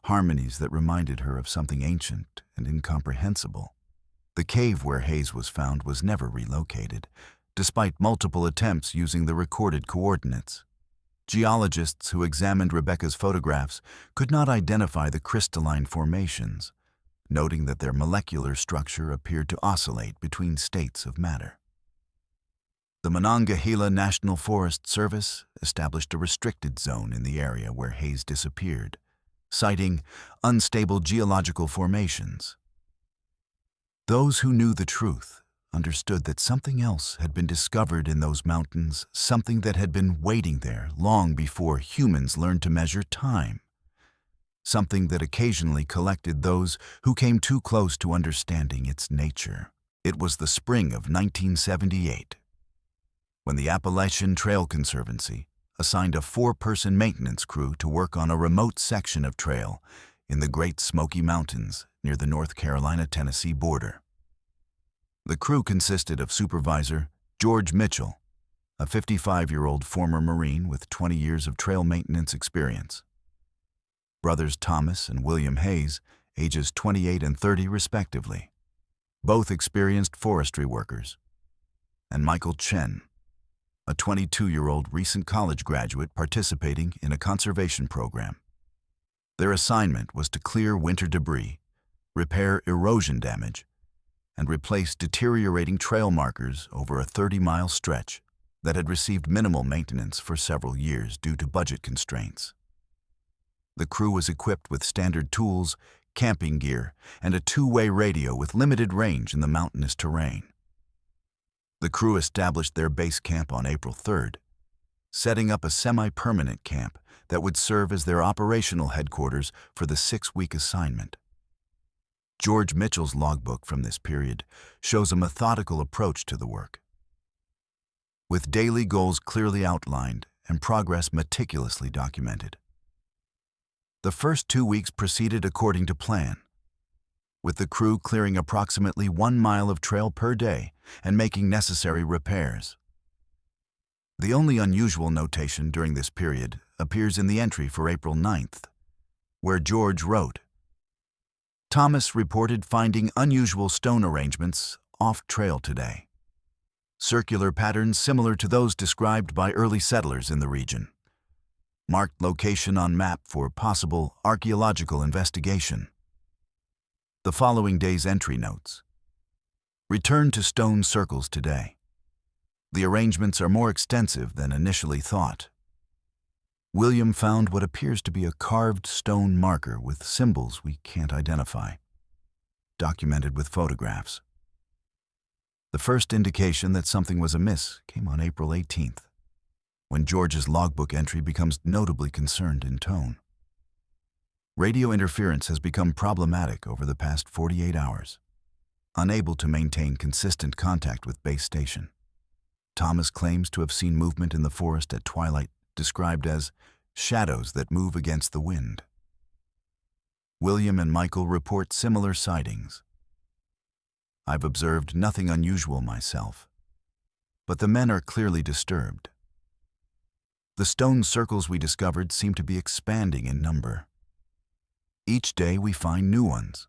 harmonies that reminded her of something ancient and incomprehensible. The cave where Hayes was found was never relocated, despite multiple attempts using the recorded coordinates. Geologists who examined Rebecca's photographs could not identify the crystalline formations, noting that their molecular structure appeared to oscillate between states of matter. The Monongahela National Forest Service established a restricted zone in the area where Hayes disappeared, citing unstable geological formations. Those who knew the truth understood that something else had been discovered in those mountains, something that had been waiting there long before humans learned to measure time, something that occasionally collected those who came too close to understanding its nature. It was the spring of 1978, when the Appalachian Trail Conservancy assigned a 4-person maintenance crew to work on a remote section of trail in the Great Smoky Mountains near the North Carolina-Tennessee border. The crew consisted of Supervisor George Mitchell, a 55-year-old former Marine with 20 years of trail maintenance experience, brothers Thomas and William Hayes, ages 28 and 30 respectively, both experienced forestry workers, and Michael Chen, a 22-year-old recent college graduate participating in a conservation program. Their assignment was to clear winter debris, repair erosion damage, and replace deteriorating trail markers over a 30-mile stretch that had received minimal maintenance for several years due to budget constraints. The crew was equipped with standard tools, camping gear, and a 2-way radio with limited range in the mountainous terrain. The crew established their base camp on April 3rd, setting up a semi-permanent camp that would serve as their operational headquarters for the 6-week assignment. George Mitchell's logbook from this period shows a methodical approach to the work, with daily goals clearly outlined and progress meticulously documented. The first 2 weeks proceeded according to plan, with the crew clearing approximately 1 mile of trail per day and making necessary repairs. The only unusual notation during this period appears in the entry for April 9th, where George wrote, "Thomas reported finding unusual stone arrangements off-trail today. Circular patterns similar to those described by early settlers in the region. Marked location on map for possible archaeological investigation." The following day's entry notes: "Return to stone circles today. The arrangements are more extensive than initially thought. William found what appears to be a carved stone marker with symbols we can't identify, documented with photographs." The first indication that something was amiss came on April 18th, when George's logbook entry becomes notably concerned in tone. Radio interference has become problematic over the past 48 hours, unable to maintain consistent contact with base station. Thomas claims to have seen movement in the forest at twilight described as shadows that move against the wind. William and Michael report similar sightings. I've observed nothing unusual myself, but the men are clearly disturbed. The stone circles we discovered seem to be expanding in number. Each day we find new ones,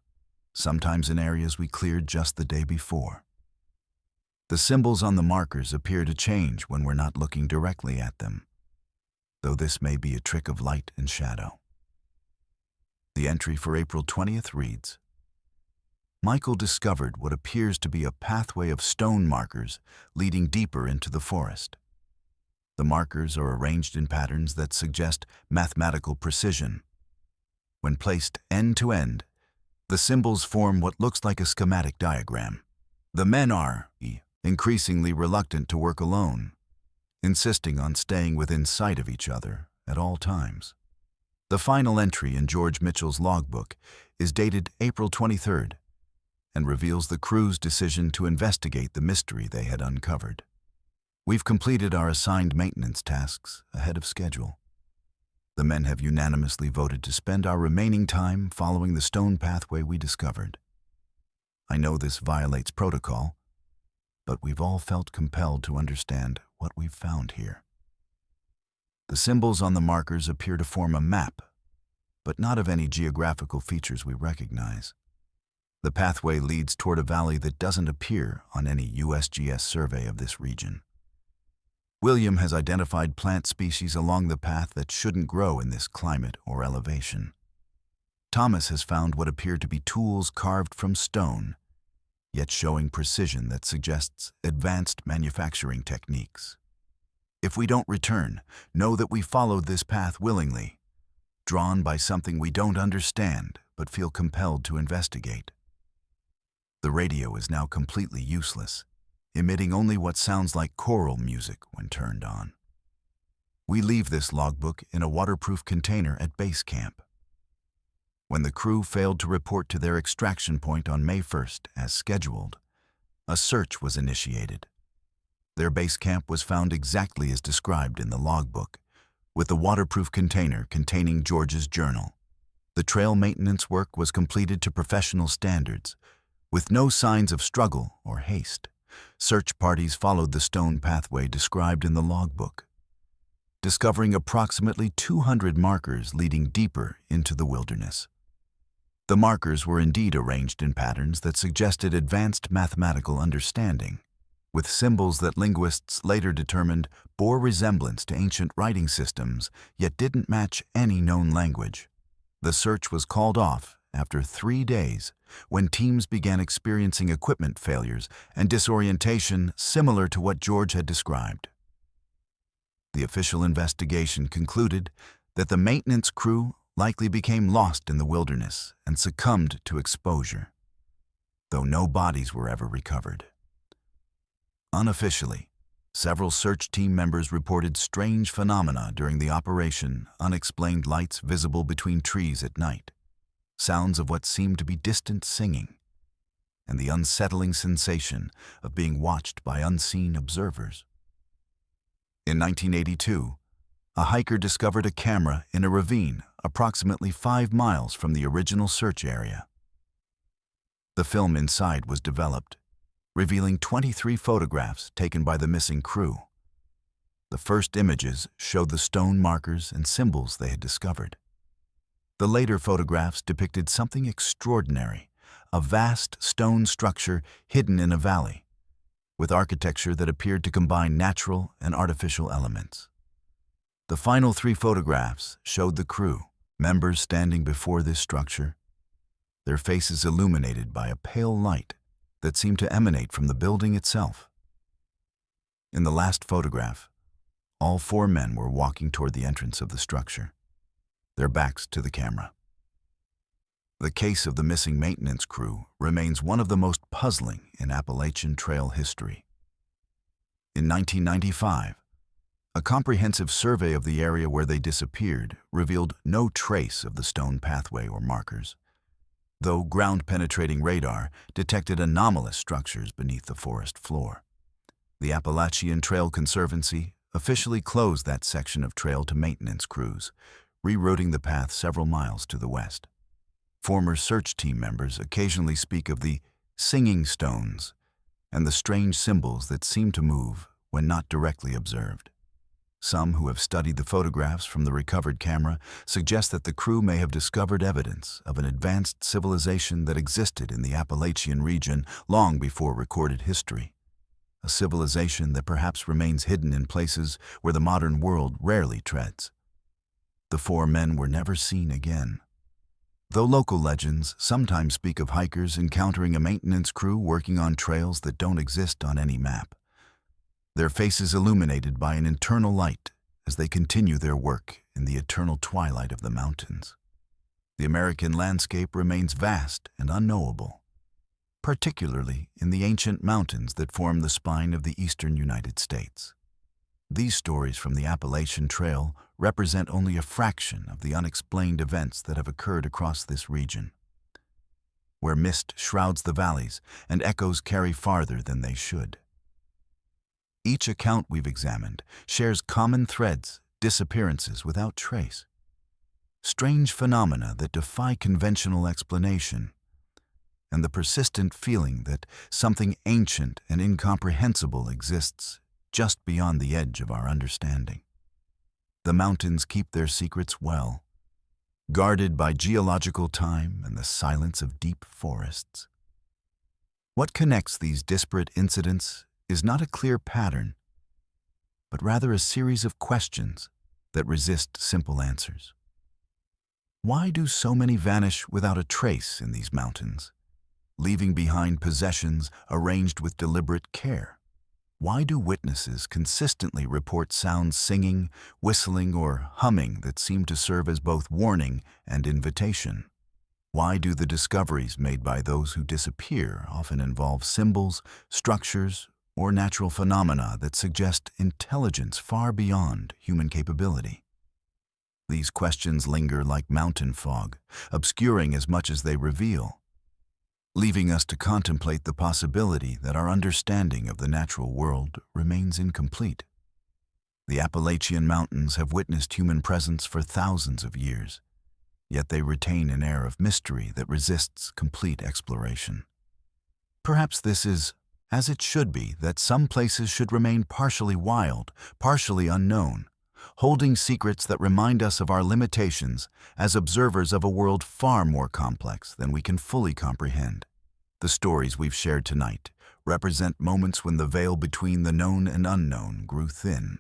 sometimes in areas we cleared just the day before. The symbols on the markers appear to change when we're not looking directly at them, though this may be a trick of light and shadow. The entry for April 20th reads, "Michael discovered what appears to be a pathway of stone markers leading deeper into the forest. The markers are arranged in patterns that suggest mathematical precision. When placed end to end, the symbols form what looks like a schematic diagram. The men are increasingly reluctant to work alone, insisting on staying within sight of each other at all times. The final entry in George Mitchell's logbook is dated April 23rd and reveals the crew's decision to investigate the mystery they had uncovered. We've completed our assigned maintenance tasks ahead of schedule. The men have unanimously voted to spend our remaining time following the stone pathway we discovered. I know this violates protocol, but we've all felt compelled to understand what we've found here. The symbols on the markers appear to form a map, but not of any geographical features we recognize. The pathway leads toward a valley that doesn't appear on any USGS survey of this region. William has identified plant species along the path that shouldn't grow in this climate or elevation. Thomas has found what appear to be tools carved from stone, yet showing precision that suggests advanced manufacturing techniques. If we don't return, know that we followed this path willingly, drawn by something we don't understand but feel compelled to investigate. The radio is now completely useless, emitting only what sounds like choral music when turned on. We leave this logbook in a waterproof container at base camp. When the crew failed to report to their extraction point on May 1st as scheduled, a search was initiated. Their base camp was found exactly as described in the logbook, with the waterproof container containing George's journal. The trail maintenance work was completed to professional standards, with no signs of struggle or haste. Search parties followed the stone pathway described in the logbook, discovering approximately 200 markers leading deeper into the wilderness. The markers were indeed arranged in patterns that suggested advanced mathematical understanding, with symbols that linguists later determined bore resemblance to ancient writing systems, yet didn't match any known language. The search was called off after 3 days, when teams began experiencing equipment failures and disorientation similar to what George had described. The official investigation concluded that the maintenance crew likely became lost in the wilderness and succumbed to exposure, though no bodies were ever recovered. Unofficially, several search team members reported strange phenomena during the operation, unexplained lights visible between trees at night, sounds of what seemed to be distant singing, and the unsettling sensation of being watched by unseen observers. In 1982, a hiker discovered a camera in a ravine approximately 5 miles from the original search area. The film inside was developed, revealing 23 photographs taken by the missing crew. The first images showed the stone markers and symbols they had discovered. The later photographs depicted something extraordinary, a vast stone structure hidden in a valley, with architecture that appeared to combine natural and artificial elements. The final 3 photographs showed the crew, members standing before this structure, their faces illuminated by a pale light that seemed to emanate from the building itself. In the last photograph, all 4 men were walking toward the entrance of the structure, their backs to the camera. The case of the missing maintenance crew remains one of the most puzzling in Appalachian Trail history. In 1995, a comprehensive survey of the area where they disappeared revealed no trace of the stone pathway or markers, though ground-penetrating radar detected anomalous structures beneath the forest floor. The Appalachian Trail Conservancy officially closed that section of trail to maintenance crews, rerouting the path several miles to the west. Former search team members occasionally speak of the singing stones and the strange symbols that seem to move when not directly observed. Some who have studied the photographs from the recovered camera suggest that the crew may have discovered evidence of an advanced civilization that existed in the Appalachian region long before recorded history, a civilization that perhaps remains hidden in places where the modern world rarely treads. The 4 men were never seen again, though local legends sometimes speak of hikers encountering a maintenance crew working on trails that don't exist on any map, their faces illuminated by an internal light as they continue their work in the eternal twilight of the mountains. The American landscape remains vast and unknowable, particularly in the ancient mountains that form the spine of the eastern United States. These stories from the Appalachian Trail represent only a fraction of the unexplained events that have occurred across this region, where mist shrouds the valleys and echoes carry farther than they should. Each account we've examined shares common threads, disappearances without trace, strange phenomena that defy conventional explanation, and the persistent feeling that something ancient and incomprehensible exists just beyond the edge of our understanding. The mountains keep their secrets well, guarded by geological time and the silence of deep forests. What connects these disparate incidents is not a clear pattern, but rather a series of questions that resist simple answers. Why do so many vanish without a trace in these mountains, leaving behind possessions arranged with deliberate care? Why do witnesses consistently report sounds singing, whistling, or humming that seem to serve as both warning and invitation? Why do the discoveries made by those who disappear often involve symbols, structures, or natural phenomena that suggest intelligence far beyond human capability? These questions linger like mountain fog, obscuring as much as they reveal, leaving us to contemplate the possibility that our understanding of the natural world remains incomplete. The Appalachian Mountains have witnessed human presence for thousands of years, yet they retain an air of mystery that resists complete exploration. Perhaps this is as it should be, that some places should remain partially wild, partially unknown, holding secrets that remind us of our limitations as observers of a world far more complex than we can fully comprehend. The stories we've shared tonight represent moments when the veil between the known and unknown grew thin,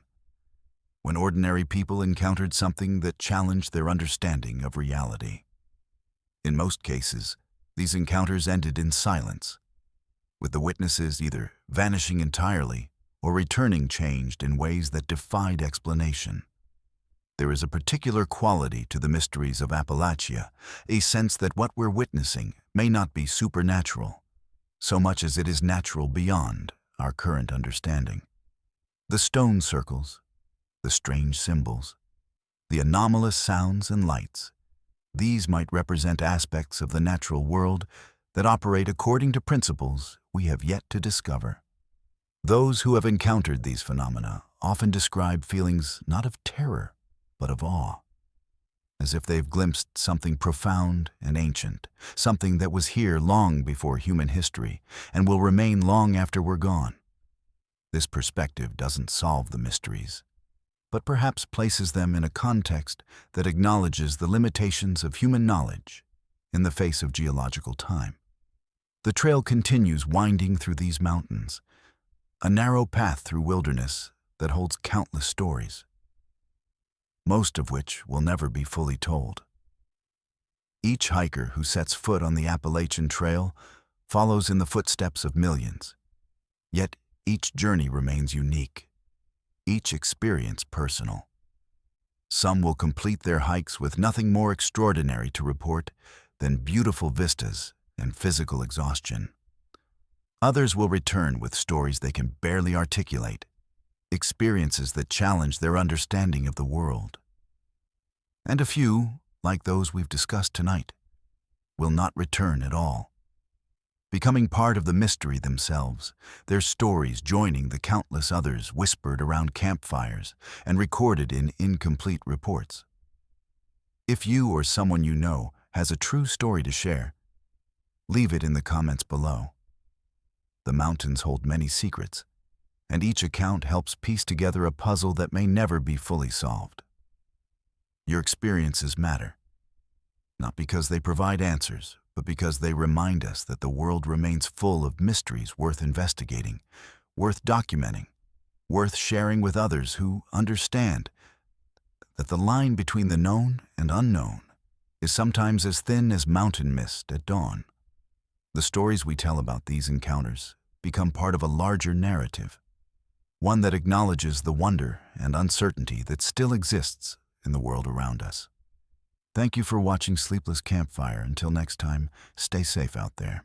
when ordinary people encountered something that challenged their understanding of reality. In most cases, these encounters ended in silence, with the witnesses either vanishing entirely or returning changed in ways that defied explanation. There is a particular quality to the mysteries of Appalachia, a sense that what we're witnessing may not be supernatural, so much as it is natural beyond our current understanding. The stone circles, the strange symbols, the anomalous sounds and lights, these might represent aspects of the natural world that operate according to principles we have yet to discover. Those who have encountered these phenomena often describe feelings not of terror, but of awe, as if they've glimpsed something profound and ancient, something that was here long before human history and will remain long after we're gone. This perspective doesn't solve the mysteries, but perhaps places them in a context that acknowledges the limitations of human knowledge in the face of geological time. The trail continues winding through these mountains, a narrow path through wilderness that holds countless stories, most of which will never be fully told. Each hiker who sets foot on the Appalachian Trail follows in the footsteps of millions, yet each journey remains unique, each experience personal. Some will complete their hikes with nothing more extraordinary to report than beautiful vistas and physical exhaustion. Others will return with stories they can barely articulate, experiences that challenge their understanding of the world. And a few, like those we've discussed tonight, will not return at all, becoming part of the mystery themselves, their stories joining the countless others whispered around campfires and recorded in incomplete reports. If you or someone you know has a true story to share, leave it in the comments below. The mountains hold many secrets, and each account helps piece together a puzzle that may never be fully solved. Your experiences matter, not because they provide answers, but because they remind us that the world remains full of mysteries worth investigating, worth documenting, worth sharing with others who understand that the line between the known and unknown is sometimes as thin as mountain mist at dawn. The stories we tell about these encounters become part of a larger narrative, one that acknowledges the wonder and uncertainty that still exists in the world around us. Thank you for watching Sleepless Campfire. Until next time, stay safe out there.